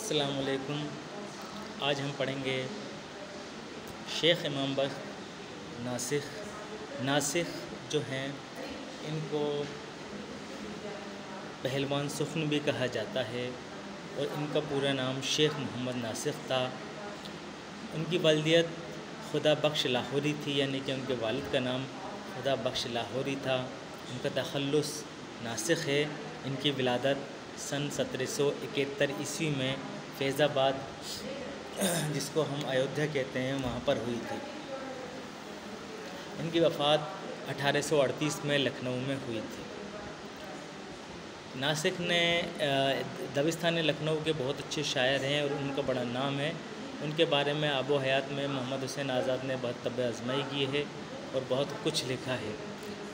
अस्सलामु अलैकुम। आज हम पढ़ेंगे शेख इमाम बख्श नासिख जो हैं, इनको पहलवान सुफ़न भी कहा जाता है और इनका पूरा नाम शेख मोहम्मद नासिख था। उनकी वालियत खुदा बख्श लाहौरी थी, यानी कि उनके वालिद का नाम खुदा बख्श लाहौरी था। उनका तखल्लुस नासिख है। इनकी विलादत सन 1771 ईस्वी में फैज़ाबाद, जिसको हम अयोध्या कहते हैं, वहाँ पर हुई थी। इनकी वफ़ात 1838 में लखनऊ में हुई थी। नासिख ने दबिस्तान लखनऊ के बहुत अच्छे शायर हैं और उनका बड़ा नाम है। उनके बारे में आबो हयात में मोहम्मद हुसैन आज़ाद ने बहुत तब आज़माई की है और बहुत कुछ लिखा है।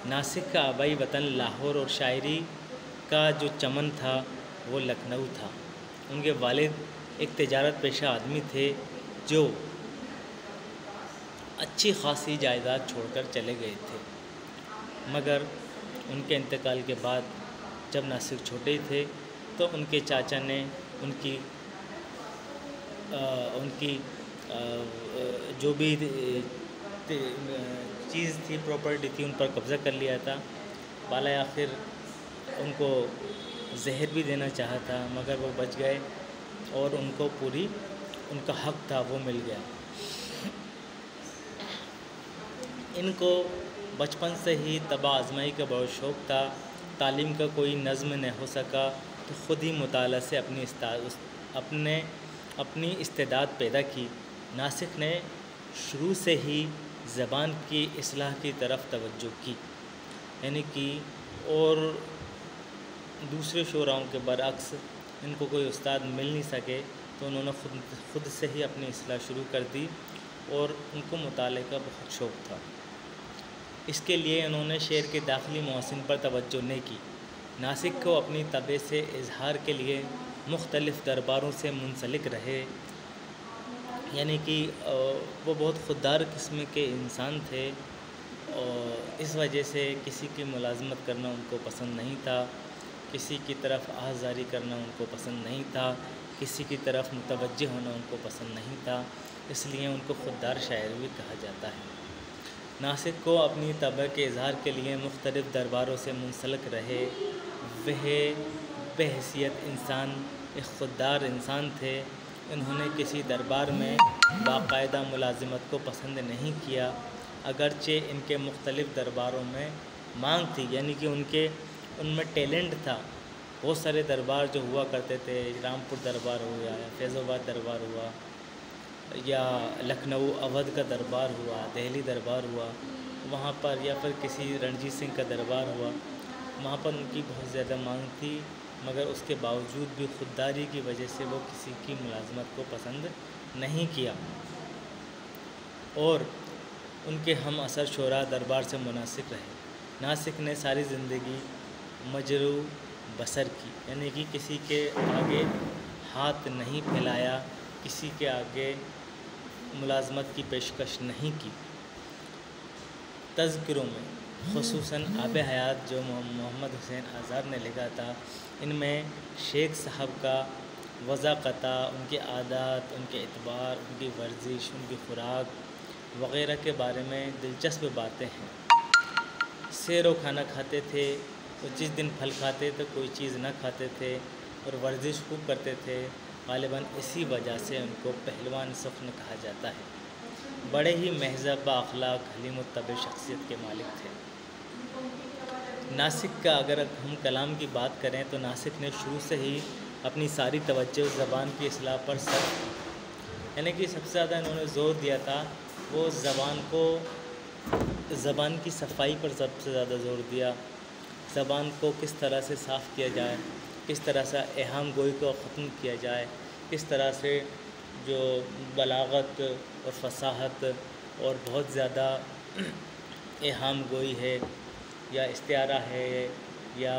नासिख का आबाई वतन लाहौर और शायरी का जो चमन था वो लखनऊ था। उनके वालिद एक तिजारत पेशा आदमी थे जो अच्छी खासी जायदाद छोड़कर चले गए थे, मगर उनके इंतकाल के बाद जब नासिख छोटे थे तो उनके चाचा ने उनकी जो भी चीज़ थी, प्रॉपर्टी थी, उन पर कब्ज़ा कर लिया था। बाला आखिर उनको जहर भी देना चाहा था, मगर वो बच गए और उनको पूरी उनका हक़ था वो मिल गया। इनको बचपन से ही तबा आज़माई का बहुत शौक़ था। तालीम का कोई नज़्म न हो सका तो ख़ुद ही मुताला से अपनी इस्तेदाद पैदा की। नासिख ने शुरू से ही ज़बान की इस्लाह की तरफ तवज्जो की, यानी कि और दूसरे शोराओं के बरअक्स इनको कोई उस्ताद मिल नहीं सके तो उन्होंने ख़ुद से ही अपनी इस्लाह शुरू कर दी और उनको मुताले का बहुत शौक़ था। इसके लिए उन्होंने शेर के दाखिली मौसिन पर तवज्जो नहीं की। नासिख को अपनी तबे से इजहार के लिए मुख्तलिफ़ दरबारों से मुंसलिक रहे, यानी कि वो बहुत ख़ुददार किस्म के इंसान थे और इस वजह से किसी की मुलाज़मत करना उनको पसंद नहीं था, किसी की तरफ आज़ारी करना उनको पसंद नहीं था, किसी की तरफ मुतवज्जे होना उनको पसंद नहीं था। इसलिए उनको ख़ुददार शायर भी कहा जाता है। नासिख को अपनी तबे के इजहार के लिए मुख्तलिफ़ दरबारों से मुंसलिक रहे। वह बहैसियत इंसान एक ख़ुददार इंसान थे। उन्होंने किसी दरबार में बाकायदा मुलाज़मत को पसंद नहीं किया, अगरचे इनके मुख्तलिफ़ दरबारों में मांग थी, यानी कि उनमें टैलेंट था। बहुत सारे दरबार जो हुआ करते थे, रामपुर दरबार हुआ या फैज़ाबाद दरबार हुआ या लखनऊ अवध का दरबार हुआ, दिल्ली दरबार हुआ, वहाँ पर या फिर किसी रणजीत सिंह का दरबार हुआ, वहाँ पर उनकी बहुत ज़्यादा मांग थी, मगर उसके बावजूद भी ख़ुददारी की वजह से वो किसी की मुलाज़मत को पसंद नहीं किया और उनके हम असर शोरा दरबार से मुनासिब रहे। नासिख ने सारी ज़िंदगी मजरू बसर की, यानी कि किसी के आगे हाथ नहीं फैलाया, किसी के आगे मुलाज़मत की पेशकश नहीं की। तज़किरों में ख़ुसूसन आब हयात जो मोहम्मद हुसैन आज़ाद ने लिखा था, इनमें शेख साहब का वज़ाक़ता, उनके आदात, उनके एतबार, उनकी वर्जिश, उनकी खुराक वग़ैरह के बारे में दिलचस्प बातें हैं। सैर व खाना खाते थे, तो जिस दिन फल खाते तो कोई चीज़ न खाते थे और वर्जिश खूब करते थे। ग़ालिबन इसी वजह से उनको पहलवान सुफ़न कहा जाता है। बड़े ही महज़ब अखलाक, हलीम व तब शख्सियत के मालिक थे। नासिख का अगर हम कलाम की बात करें तो नासिख ने शुरू से ही अपनी सारी तवज्जो ज़बान की इस्लाह पर सर्फ की, यानी कि सबसे ज़्यादा इन्होंने ज़ोर दिया था वो ज़बान की सफाई पर सबसे ज़्यादा ज़ोर दिया। ज़बान को किस तरह से साफ़ किया जाए, किस तरह से एहाम गोई को ख़त्म किया जाए, किस तरह से जो बलागत और फसाहत और बहुत ज़्यादा एहाम गोई है या इस्तिआरा है या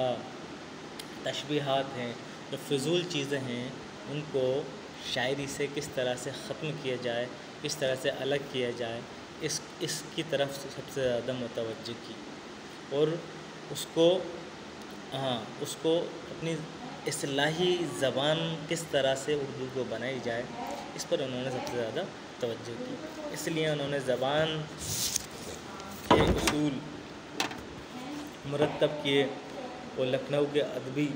तशबीहात हैं, जो फ़िज़ूल चीज़ें हैं, उनको शायरी से किस तरह से ख़त्म किया जाए, किस तरह से अलग किया जाए, इसकी तरफ सबसे ज़्यादा मुतवज्जो की और उसको अपनी इस्लाही ज़बान किस तरह से उर्दू को बनाई जाए, इस पर उन्होंने सबसे ज़्यादा तवज्जो की। इसलिए उन्होंने ज़बान के उसूल मुरतब किए और लखनऊ के अदबी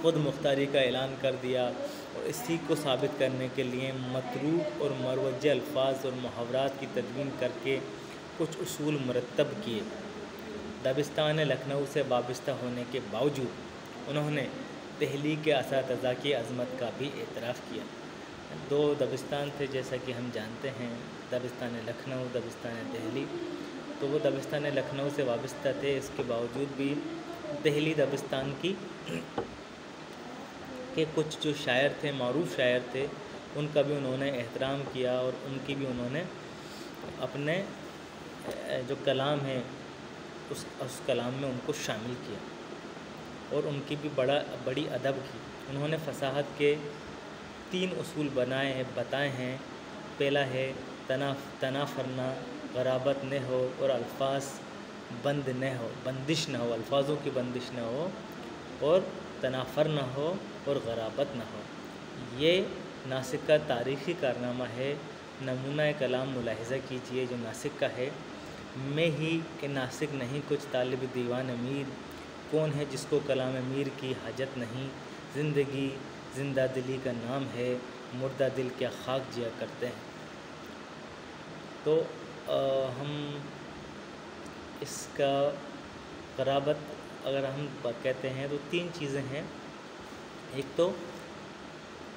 खुद मुख्तारी का ऐलान कर दिया, और इसी को साबित करने के लिए मतरूक और मरवज अल्फाज और मुहावरात की तदवीन करके कुछ उसूल मुरतब किए। दबिस्तान लखनऊ से वाबस्ता होने के बावजूद उन्होंने दहली के असातिज़ा की अज़मत का भी एतराफ़ किया। दो दबिस्तान थे जैसा कि हम जानते हैं, दबिस्तान लखनऊ, दबिस्तान दहली। तो वो दबिस्तान लखनऊ से वाबस्ता थे, इसके बावजूद भी दहली दबिस्तान की के कुछ जो शायर थे, मारूफ शायर थे, उनका भी उन्होंने एहतराम किया और उनकी भी उन्होंने अपने जो कलाम है उस कलाम में उनको शामिल किया और उनकी भी बड़ी अदब की। उन्होंने फसाहत के 3 उसूल बताए हैं। पहला है तनाफरना, गराबत न हो और अल्फाज बंदिश न हो, अल्फाजों की बंदिश न हो, और तनाफर न हो और गराबत न हो। ये नासिक का तारीख़ी कारनामा है। नमूना कलाम मुलाहिज़ा कीजिए जो नासिक का है। मैं ही कि नासिक नहीं कुछ तालिब दीवान अमीर, कौन है जिसको कलाम अमीर की हाजत नहीं। ज़िंदगी ज़िंदा दिली का नाम है, मुर्दा दिल क्या खाक जिया करते हैं। तो हम इसका गराबत अगर हम कहते हैं तो 3 चीज़ें हैं। एक तो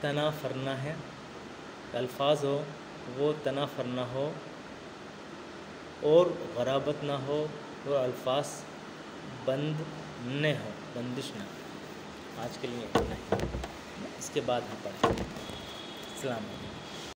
तनाफरना है, अल्फाज हो वो तनाफरना हो और गराबत ना हो और अल्फाज बंद न हो, बंदिश ना हो। आज के लिए इतना ही, इसके बाद हम पढ़ें। अस्सलाम वालेकुम।